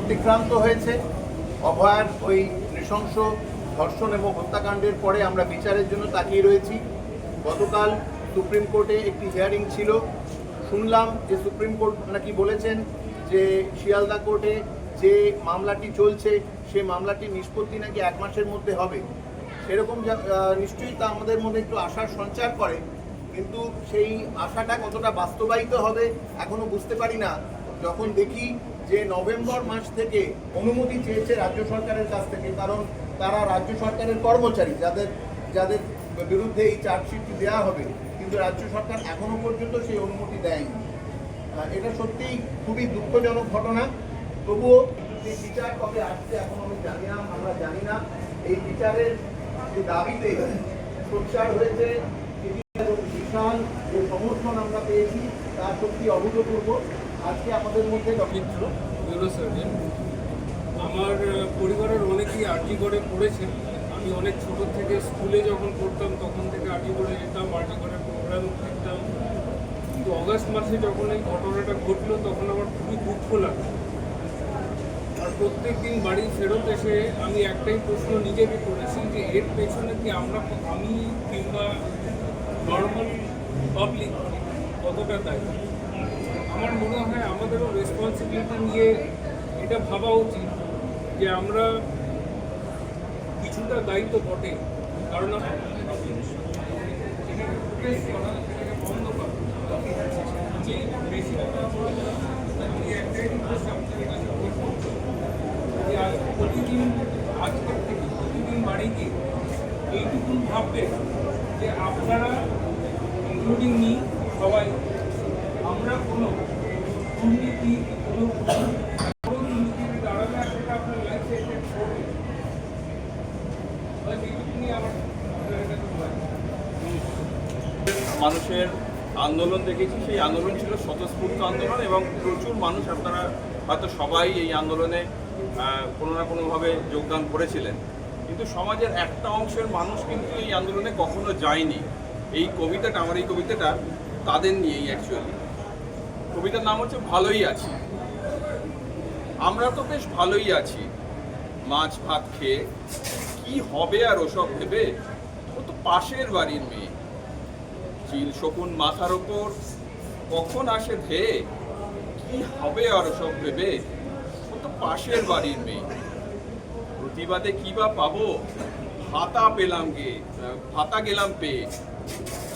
অতিক্রান্ত হয়েছে। অভয়ার ওই নৃশংস ধর্ষণ এবং হত্যাকাণ্ডের পরে আমরা বিচারের জন্য তাকিয়ে রয়েছি। গতকাল সুপ্রিম কোর্টে একটি হিয়ারিং ছিল। শুনলাম যে সুপ্রিম কোর্ট নাকি বলেছেন যে শিয়ালদা কোর্টে যে মামলাটি চলছে সেই মামলাটির নিষ্পত্তি নাকি 1 মাসের মধ্যে হবে। সেরকম নিশ্চয়ই তা আমাদের মধ্যে একটু আশার সঞ্চার করে, কিন্তু সেই আশাটা কতটা বাস্তবায়িত হবে এখনও বুঝতে পারি না। যখন দেখি যে নভেম্বর মাস থেকে অনুমতি চেয়েছে রাজ্য সরকারের কাছ থেকে, কারণ তারা রাজ্য সরকারের কর্মচারী যাদের যাদের বিরুদ্ধে এই চার্জশিটটি দেওয়া হবে, কিন্তু রাজ্য সরকার এখনও পর্যন্ত সেই অনুমতি দেয়নি। এটা সত্যিই খুবই দুঃখজনক ঘটনা। তবুও এই বিচার কবে আসছে এখন আমি জানি না, আমরা জানি না। এই বিচারের যে দাবিতে সোচ্চার হয়েছে বিশাল যে সমর্থন আমরা পেয়েছি তা সত্যি অভূতপূর্ব। আজকে আমাদের মধ্যে মিত্র নিউরোসার্জন, আমার পরিবারের অনেকেই আরজি করে পড়েছেন। আমি অনেক ছোট থেকে স্কুলে যখন পড়তাম তখন থেকে আরজি করে যেতাম, আরজি করে প্রোগ্রাম দেখতাম। কিন্তু অগাস্ট মাসে যখন এই ঘটনাটা ঘটলো তখন আমার খুবই দুঃখ লাগলো। আর প্রত্যেক দিন বাড়ি ফেরত এসে আমি একটাই প্রশ্ন নিজেকে করেছি যে এর পেছনে কি আমি কিংবা নর্মাল পাবলিক কতটা দায়ী। আমার মনে হয় আমাদেরও রেসপন্সিবিলিটি নিয়ে এটা ভাবা উচিত যে আমরা কিছুটা দায়িত্ব বটে, কারণ বন্ধ করা বেশি প্রতিদিন আজকের থেকে প্রতিদিন বাড়ি গিয়ে এইটুকুন ভাববে যে আপনারা ইনক্লুডিং মি সবাই আমরা কোনো দুর্নীতি কোনো দুর্নীতির দাঁড়াবে সেটা আপনার লাইফে এফেক্ট করবে। এইটুকুনি আমার মানুষের আন্দোলন দেখেছি। সেই আন্দোলন ছিল স্বতঃস্ফূর্ত আন্দোলন এবং প্রচুর মানুষ, আপনারা হয়তো সবাই এই আন্দোলনে কোনো না কোনোভাবে যোগদান করেছিলেন, কিন্তু সমাজের একটা অংশের মানুষ কিন্তু এই আন্দোলনে কখনো যায়নি। এই কবিতাটা, আমার এই কবিতাটা তাদের নিয়েই অ্যাকচুয়ালি। কবিতার নাম হচ্ছে ভালোই আছি। আমরা তো বেশ ভালোই আছি, মাছ ভাত খেয়ে, কি হবে আর ওসব ভেবে, ও তো পাশের বাড়ির মেয়ে। চিল শকুন মাথার ওপর কখন আসে ধেয়ে, কি হবে আর ওসব ভেবে, ও তো পাশের বাড়ির মেয়ে। প্রতিবাদে কি বা পাবো, ভাতা গেলাম পেয়ে,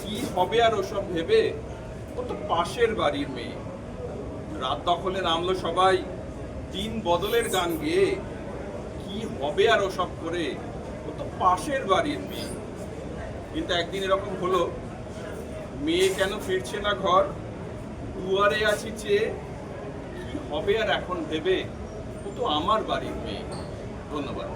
কি হবে আর ওসব ভেবে, ও তো পাশের বাড়ির মেয়ে। রাত দখলে নামলো সবাই দিন বদলের গান গেয়ে, কি হবে আর ওসব করে, ও তো পাশের বাড়ির মেয়ে। কিন্তু একদিন এরকম হলো, মেয়ে কেন ফিরছে না ঘর, দুয়ারে আছি চেয়ে, কি হবে আর এখন ভেবে, ও তো আমার বাড়ির মেয়ে। ধন্যবাদ।